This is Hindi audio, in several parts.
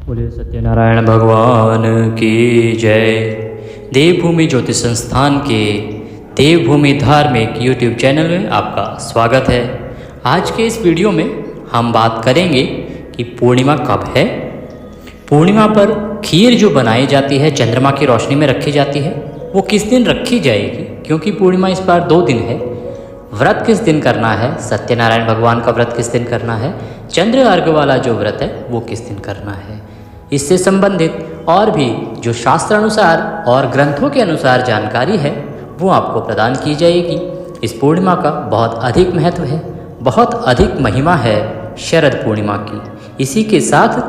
बोले सत्यनारायण भगवान की जय। देवभूमि ज्योतिष संस्थान के देवभूमि धार्मिक यूट्यूब चैनल में आपका स्वागत है। आज के इस वीडियो में हम बात करेंगे कि पूर्णिमा कब है। पूर्णिमा पर खीर जो बनाई जाती है, चंद्रमा की रोशनी में रखी जाती है, वो किस दिन रखी जाएगी, क्योंकि पूर्णिमा इस बार 2 दिन है। व्रत किस दिन करना है, सत्यनारायण भगवान का व्रत किस दिन करना है, चंद्र अर्घ वाला जो व्रत है वो किस दिन करना है, इससे संबंधित और भी जो शास्त्रानुसार और ग्रंथों के अनुसार जानकारी है वो आपको प्रदान की जाएगी। इस पूर्णिमा का बहुत अधिक महत्व है, बहुत अधिक महिमा है शरद पूर्णिमा की। इसी के साथ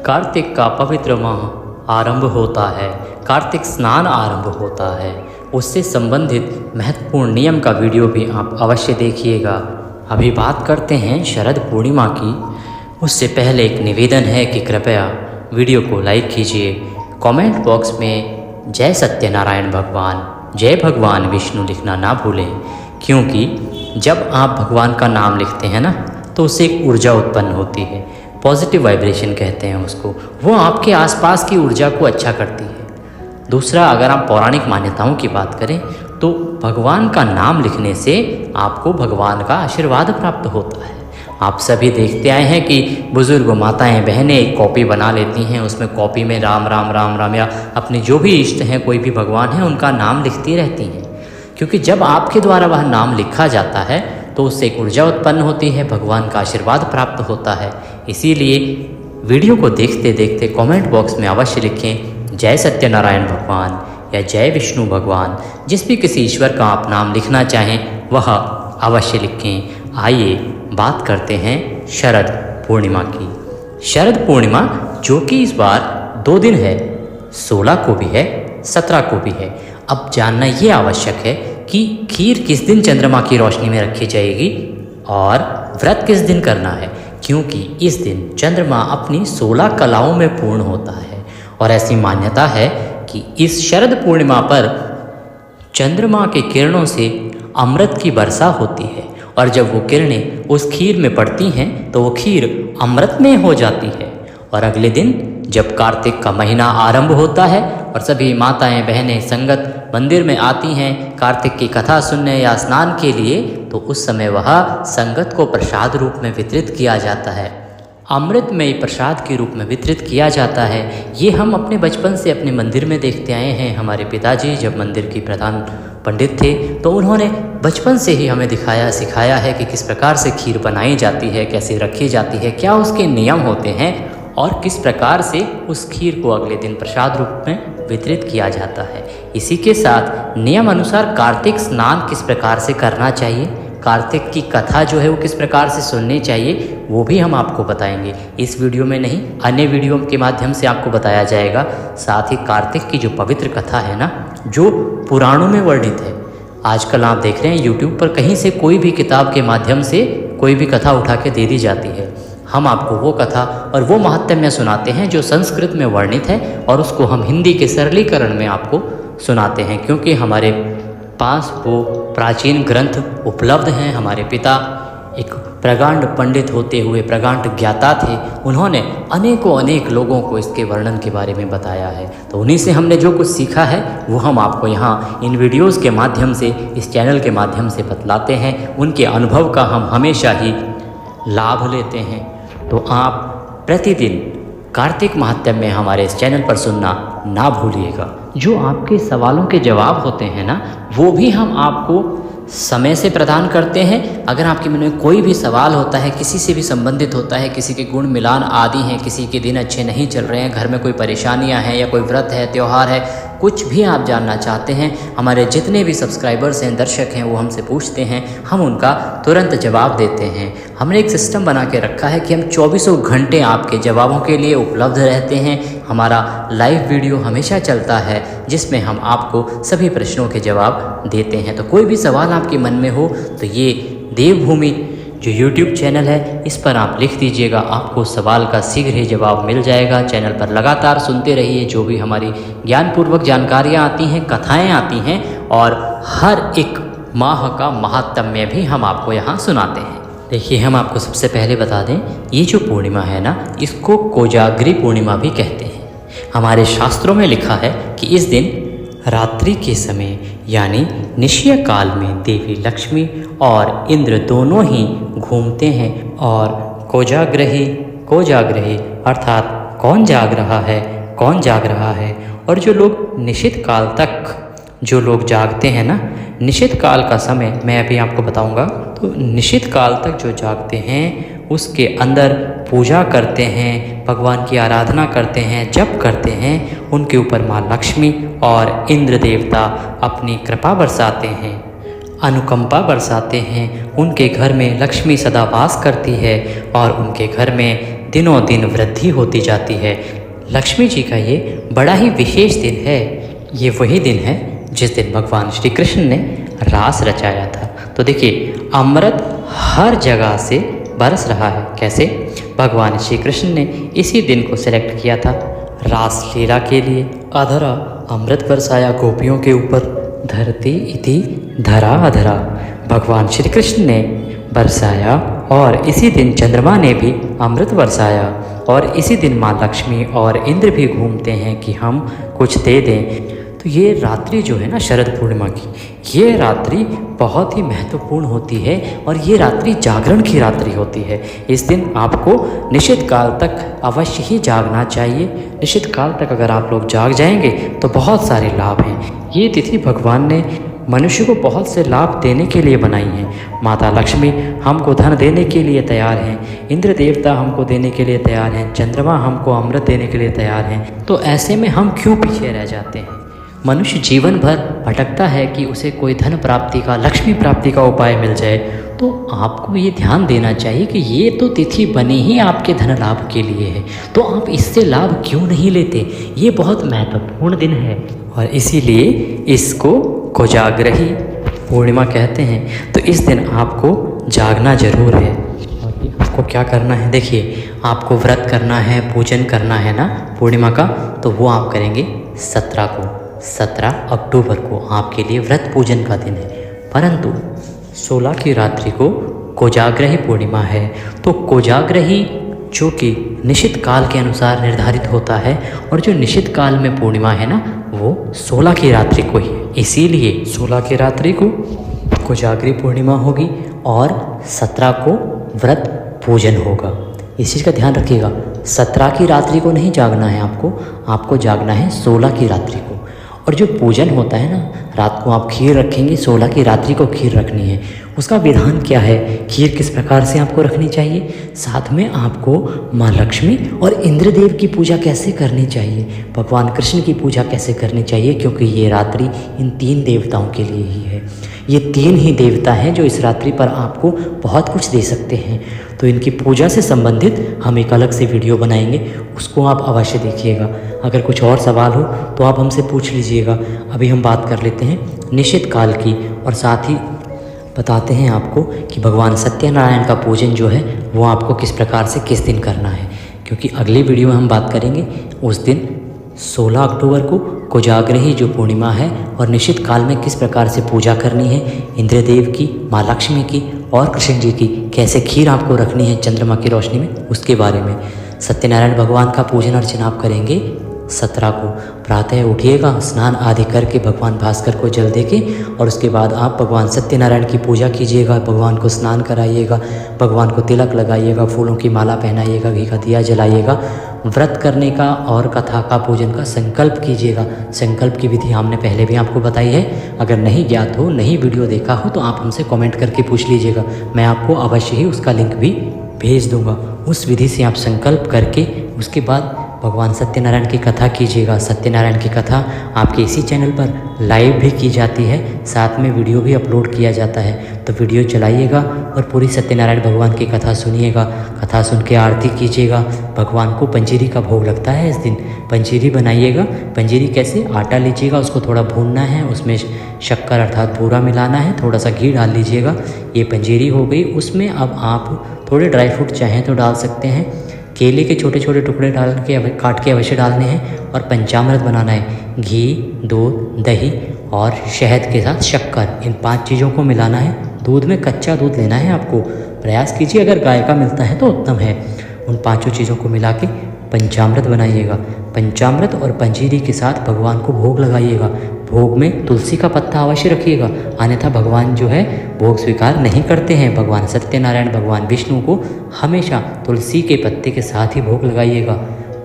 कार्तिक का पवित्र माह आरंभ होता है, कार्तिक स्नान आरंभ होता है। उससे संबंधित महत्वपूर्ण नियम का वीडियो भी आप अवश्य देखिएगा। अभी बात करते हैं शरद पूर्णिमा की। उससे पहले एक निवेदन है कि कृपया वीडियो को लाइक कीजिए, कमेंट बॉक्स में जय सत्यनारायण भगवान, जय भगवान विष्णु लिखना ना भूलें, क्योंकि जब आप भगवान का नाम लिखते हैं ना तो उससे एक ऊर्जा उत्पन्न होती है, पॉजिटिव वाइब्रेशन कहते हैं उसको। वो आपके आसपास की ऊर्जा को अच्छा करती है। दूसरा, अगर आप पौराणिक मान्यताओं की बात करें तो भगवान का नाम लिखने से आपको भगवान का आशीर्वाद प्राप्त होता है। आप सभी देखते आए हैं कि बुज़ुर्ग माताएं बहनें एक कॉपी बना लेती हैं, उसमें कॉपी में राम राम राम राम या अपने जो भी इष्ट हैं, कोई भी भगवान है, उनका नाम लिखती रहती हैं। क्योंकि जब आपके द्वारा वह नाम लिखा जाता है तो उससे एक ऊर्जा उत्पन्न होती है, भगवान का आशीर्वाद प्राप्त होता है। इसीलिए वीडियो को देखते देखते कमेंट बॉक्स में अवश्य लिखें जय सत्यनारायण भगवान या जय विष्णु भगवान। जिस भी किसी ईश्वर का आप नाम लिखना चाहें वह अवश्य लिखें। आइए बात करते हैं शरद पूर्णिमा की। शरद पूर्णिमा जो कि इस बार 2 दिन है, 16 को भी है, 17 को भी है। अब जानना ये आवश्यक है कि खीर किस दिन चंद्रमा की रोशनी में रखी जाएगी और व्रत किस दिन करना है, क्योंकि इस दिन चंद्रमा अपनी 16 कलाओं में पूर्ण होता है। और ऐसी मान्यता है कि इस शरद पूर्णिमा पर चंद्रमा के किरणों से अमृत की वर्षा होती है, और जब वो किरणें उस खीर में पड़ती हैं तो वो खीर अमृत में हो जाती है। और अगले दिन जब कार्तिक का महीना आरंभ होता है और सभी माताएं बहनें संगत मंदिर में आती हैं कार्तिक की कथा सुनने या स्नान के लिए, तो उस समय वह संगत को प्रसाद रूप में वितरित किया जाता है, अमृतमय प्रसाद के रूप में वितरित किया जाता है। ये हम अपने बचपन से अपने मंदिर में देखते आए हैं। हमारे पिताजी जब मंदिर की प्रधान पंडित थे तो उन्होंने बचपन से ही हमें सिखाया है कि किस प्रकार से खीर बनाई जाती है, कैसे रखी जाती है, क्या उसके नियम होते हैं और किस प्रकार से उस खीर को अगले दिन प्रसाद रूप में वितरित किया जाता है। इसी के साथ नियम अनुसार कार्तिक स्नान किस प्रकार से करना चाहिए, कार्तिक की कथा जो है वो किस प्रकार से सुननी चाहिए, वो भी हम आपको बताएंगे। इस वीडियो में नहीं, अन्य वीडियो के माध्यम से आपको बताया जाएगा। साथ ही कार्तिक की जो पवित्र कथा है ना, जो पुराणों में वर्णित है, आजकल आप देख रहे हैं यूट्यूब पर कहीं से कोई भी किताब के माध्यम से कोई भी कथा उठा के दे दी जाती है। हम आपको वो कथा और वो महात्म्य सुनाते हैं जो संस्कृत में वर्णित है, और उसको हम हिंदी के सरलीकरण में आपको सुनाते हैं, क्योंकि हमारे पास वो प्राचीन ग्रंथ उपलब्ध हैं। हमारे पिता एक प्रगांड पंडित होते हुए प्रगांड ज्ञाता थे, उन्होंने अनेक लोगों को इसके वर्णन के बारे में बताया है। तो उन्हीं से हमने जो कुछ सीखा है वो हम आपको यहाँ इन वीडियोस के माध्यम से, इस चैनल के माध्यम से बतलाते हैं। उनके अनुभव का हम हमेशा ही लाभ लेते हैं। तो आप प्रतिदिन कार्तिक महात्म्य में हमारे इस चैनल पर सुनना ना भूलिएगा। जो आपके सवालों के जवाब होते हैं ना, वो भी हम आपको समय से प्रदान करते हैं। अगर आपके मन में कोई भी सवाल होता है, किसी से भी संबंधित होता है, किसी के गुण मिलान आदि हैं, किसी के दिन अच्छे नहीं चल रहे हैं, घर में कोई परेशानियां हैं या कोई व्रत है, त्यौहार है, कुछ भी आप जानना चाहते हैं, हमारे जितने भी सब्सक्राइबर्स हैं, दर्शक हैं, वो हमसे पूछते हैं, हम उनका तुरंत जवाब देते हैं। हमने एक सिस्टम बना के रखा है कि हम 24 घंटे आपके जवाबों के लिए उपलब्ध रहते हैं। हमारा लाइव वीडियो हमेशा चलता है जिसमें हम आपको सभी प्रश्नों के जवाब देते हैं। तो कोई भी सवाल आपके मन में हो तो ये देवभूमि जो YouTube चैनल है इस पर आप लिख दीजिएगा, आपको सवाल का शीघ्र ही जवाब मिल जाएगा। चैनल पर लगातार सुनते रहिए, जो भी हमारी ज्ञानपूर्वक जानकारियाँ आती हैं, कथाएँ आती हैं, और हर एक माह का महात्म्य भी हम आपको यहाँ सुनाते हैं। देखिए, हम आपको सबसे पहले बता दें, ये जो पूर्णिमा है ना, इसको कोजाग्री पूर्णिमा भी कहते हैं। हमारे शास्त्रों में लिखा है कि इस दिन रात्रि के समय यानी निशीय काल में देवी लक्ष्मी और इंद्र दोनों ही घूमते हैं और कोजाग्रही अर्थात कौन जाग रहा है। और जो लोग निशित काल तक जो लोग जागते हैं ना, निशित काल का समय मैं अभी आपको बताऊंगा। तो निशित काल तक जो जागते हैं उसके अंदर पूजा करते हैं, भगवान की आराधना करते हैं, जप करते हैं, उनके ऊपर माँ लक्ष्मी और इंद्र देवता अपनी कृपा बरसाते हैं, अनुकंपा बरसाते हैं। उनके घर में लक्ष्मी सदा वास करती है और उनके घर में दिनों दिन वृद्धि होती जाती है। लक्ष्मी जी का ये बड़ा ही विशेष दिन है। ये वही दिन है जिस दिन भगवान श्री कृष्ण ने रास रचाया था। तो देखिए, अमृत हर जगह से बरस रहा है। कैसे? भगवान श्री कृष्ण ने इसी दिन को सेलेक्ट किया था रास लीला के लिए। अधरा अमृत बरसाया गोपियों के ऊपर, धरती इति धरा अधरा। भगवान श्री कृष्ण ने बरसाया और इसी दिन चंद्रमा ने भी अमृत बरसाया और इसी दिन माँ लक्ष्मी और इंद्र भी घूमते हैं कि हम कुछ दे दें। तो ये रात्रि जो है ना शरद पूर्णिमा की, ये रात्रि बहुत ही महत्वपूर्ण होती है और ये रात्रि जागरण की रात्रि होती है। इस दिन आपको निश्चित काल तक अवश्य ही जागना चाहिए। निश्चित काल तक अगर आप लोग जाग जाएंगे तो बहुत सारे लाभ हैं। ये तिथि भगवान ने मनुष्य को बहुत से लाभ देने के लिए बनाई हैं। माता लक्ष्मी हमको धन देने के लिए तैयार हैं, इंद्र देवता हमको देने के लिए तैयार हैं, चंद्रमा हमको अमृत देने के लिए तैयार हैं। तो ऐसे में हम क्यों पीछे रह जाते हैं? मनुष्य जीवन भर भटकता है कि उसे कोई धन प्राप्ति का, लक्ष्मी प्राप्ति का उपाय मिल जाए। तो आपको ये ध्यान देना चाहिए कि ये तो तिथि बनी ही आपके धन लाभ के लिए है, तो आप इससे लाभ क्यों नहीं लेते? ये बहुत महत्वपूर्ण दिन है और इसीलिए इसको कोजाग्रही पूर्णिमा कहते हैं। तो इस दिन आपको जागना जरूर है। और आपको क्या करना है? देखिए, आपको व्रत करना है, पूजन करना है ना पूर्णिमा का, तो वो आप करेंगे 17 अक्टूबर को आपके लिए व्रत पूजन का दिन है। परंतु 16 की रात्रि को कोजाग्रही पूर्णिमा है। तो कोजाग्रही जो कि निशित काल के अनुसार निर्धारित होता है और जो निशित काल में पूर्णिमा है ना, वो 16 की रात्रि को ही। इसीलिए 16 की रात्रि को कोजाग्री पूर्णिमा होगी और 17 को व्रत पूजन होगा। इस चीज़ का ध्यान रखिएगा। 17 की रात्रि को नहीं जागना है आपको जागना है 16 की रात्रि को। और जो पूजन होता है ना, रात को आप खीर रखेंगे, 16 की रात्रि को खीर रखनी है। उसका विधान क्या है, खीर किस प्रकार से आपको रखनी चाहिए, साथ में आपको माँ लक्ष्मी और इंद्रदेव की पूजा कैसे करनी चाहिए, भगवान कृष्ण की पूजा कैसे करनी चाहिए, क्योंकि ये रात्रि इन 3 देवताओं के लिए ही है। ये 3 ही देवता हैं जो इस रात्रि पर आपको बहुत कुछ दे सकते हैं। तो इनकी पूजा से संबंधित हम एक अलग से वीडियो बनाएंगे, उसको आप अवश्य देखिएगा। अगर कुछ और सवाल हो तो आप हमसे पूछ लीजिएगा। अभी हम बात कर लेते हैं निशित काल की और साथ ही बताते हैं आपको कि भगवान सत्यनारायण का पूजन जो है वो आपको किस प्रकार से किस दिन करना है, क्योंकि अगली वीडियो में हम बात करेंगे उस दिन 16 अक्टूबर को कोजाग्रही जो पूर्णिमा है और निशित काल में किस प्रकार से पूजा करनी है इंद्रदेव की, माँ लक्ष्मी की और कृष्ण जी की, कैसे खीर आपको रखनी है चंद्रमा की रोशनी में, उसके बारे में। सत्यनारायण भगवान का पूजन अर्चना आप करेंगे 17 को। प्रातः उठिएगा, स्नान आदि करके भगवान भास्कर को जल देके और उसके बाद आप भगवान सत्यनारायण की पूजा कीजिएगा। भगवान को स्नान कराइएगा, भगवान को तिलक लगाइएगा, फूलों की माला पहनाइएगा, घी का दिया जलाइएगा। व्रत करने का और कथा का पूजन का संकल्प कीजिएगा। संकल्प की विधि हमने पहले भी आपको बताई है। अगर नहीं ज्ञात हो, नहीं वीडियो देखा हो तो आप हमसे कमेंट करके पूछ लीजिएगा, मैं आपको अवश्य ही उसका लिंक भी भेज दूंगा। उस विधि से आप संकल्प करके उसके बाद भगवान सत्यनारायण की कथा कीजिएगा। सत्यनारायण की कथा आपके इसी चैनल पर लाइव भी की जाती है, साथ में वीडियो भी अपलोड किया जाता है। तो वीडियो चलाइएगा और पूरी सत्यनारायण भगवान की कथा सुनिएगा। कथा सुन के आरती कीजिएगा। भगवान को पंजीरी का भोग लगता है इस दिन, पंजीरी बनाइएगा। पंजीरी कैसे, आटा लीजिएगा, उसको थोड़ा भूनना है, उसमें शक्कर अर्थात बूरा मिलाना है, थोड़ा सा घी डाल लीजिएगा। ये पंजीरी हो गई। उसमें अब आप थोड़े ड्राई फ्रूट चाहें तो डाल सकते हैं। केले के छोटे छोटे टुकड़े डाल के काट के अवश्य डालने हैं और पंचामृत बनाना है। घी, दूध, दही और शहद के साथ शक्कर, इन 5 चीज़ों को मिलाना है। दूध में कच्चा दूध लेना है आपको, प्रयास कीजिए। अगर गाय का मिलता है तो उत्तम है। उन 5 चीज़ों को मिला के पंचामृत बनाइएगा। पंचामृत और पंजीरी के साथ भगवान को भोग लगाइएगा। भोग में तुलसी का पत्ता अवश्य रखिएगा, अन्यथा भगवान जो है भोग स्वीकार नहीं करते हैं। भगवान सत्यनारायण, भगवान विष्णु को हमेशा तुलसी के पत्ते के साथ ही भोग लगाइएगा।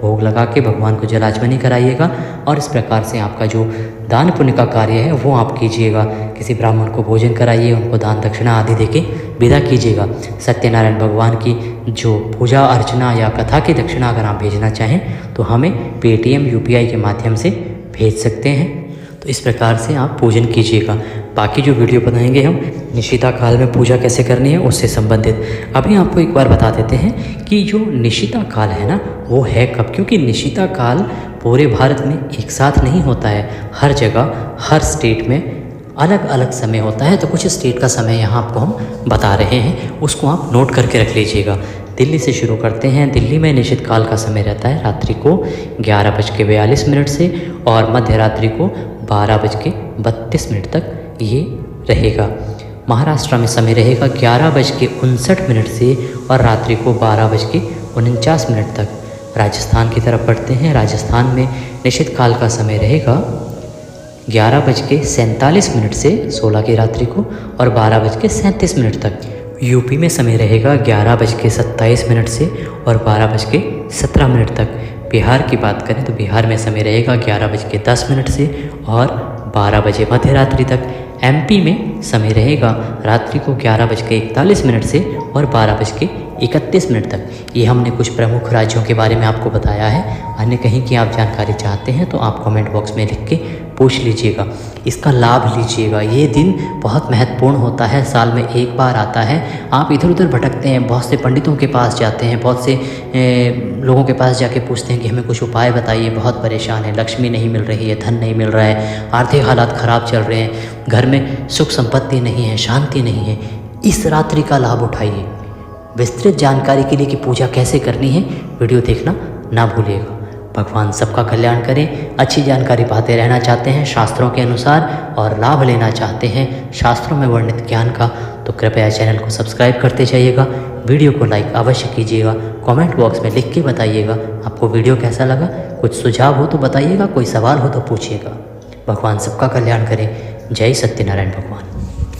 भोग लगा के भगवान को जलाचमनी कराइएगा और इस प्रकार से आपका जो दान पुण्य का कार्य है वो आप कीजिएगा। किसी ब्राह्मण को भोजन कराइए, उनको दान दक्षिणा आदि देके विदा कीजिएगा। सत्यनारायण भगवान की जो पूजा अर्चना या कथा की दक्षिणा अगर आप भेजना चाहें तो हमें पेटीएम UPI के माध्यम से भेज सकते हैं। तो इस प्रकार से आप पूजन कीजिएगा। बाकी जो वीडियो बनाएंगे हम निशिता काल में पूजा कैसे करनी है उससे संबंधित। अभी आपको एक बार बता देते हैं कि जो निशिता काल है ना वो है कब, क्योंकि निशिता काल पूरे भारत में एक साथ नहीं होता है। हर जगह हर स्टेट में अलग अलग समय होता है। तो कुछ स्टेट का समय यहाँ आपको हम बता रहे हैं, उसको आप नोट करके रख लीजिएगा। दिल्ली से शुरू करते हैं। दिल्ली में निश्चित काल का समय रहता है रात्रि को 11:42 से और मध्य रात्रि को 12:32 तक ये रहेगा। महाराष्ट्र में समय रहेगा 11:59 से और रात्रि को 12:49 तक। राजस्थान की तरफ बढ़ते हैं। राजस्थान में निश्चित काल का समय रहेगा 11:47 से 16 की रात्रि को और 12:37 तक। यूपी में समय रहेगा 11:27 से और 12:17 तक। बिहार की बात करें तो बिहार में समय रहेगा 11:10 से और 12 बजे मध्य रात्रि तक। MP में समय रहेगा रात्रि को 11:41 से और 12:31 तक। ये हमने कुछ प्रमुख राज्यों के बारे में आपको बताया है। अन्य कहीं की आप जानकारी चाहते हैं तो आप कमेंट बॉक्स में लिख के पूछ लीजिएगा। इसका लाभ लीजिएगा। ये दिन बहुत महत्वपूर्ण होता है, साल में एक बार आता है। आप इधर उधर भटकते हैं, बहुत से पंडितों के पास जाते हैं, बहुत से लोगों के पास जाके पूछते हैं कि हमें कुछ उपाय बताइए, बहुत परेशान है, लक्ष्मी नहीं मिल रही है, धन नहीं मिल रहा है, आर्थिक हालात ख़राब चल रहे हैं, घर में सुख संपत्ति नहीं है, शांति नहीं है। इस रात्रि का लाभ उठाइए। विस्तृत जानकारी के लिए कि पूजा कैसे करनी है वीडियो देखना ना भूलिएगा। भगवान सबका कल्याण करें। अच्छी जानकारी पाते रहना चाहते हैं शास्त्रों के अनुसार और लाभ लेना चाहते हैं शास्त्रों में वर्णित ज्ञान का तो कृपया चैनल को सब्सक्राइब करते जाइएगा। वीडियो को लाइक अवश्य कीजिएगा। कमेंट बॉक्स में लिख के बताइएगा आपको वीडियो कैसा लगा। कुछ सुझाव हो तो बताइएगा, कोई सवाल हो तो पूछिएगा। भगवान सबका कल्याण करें। जय सत्यनारायण भगवान।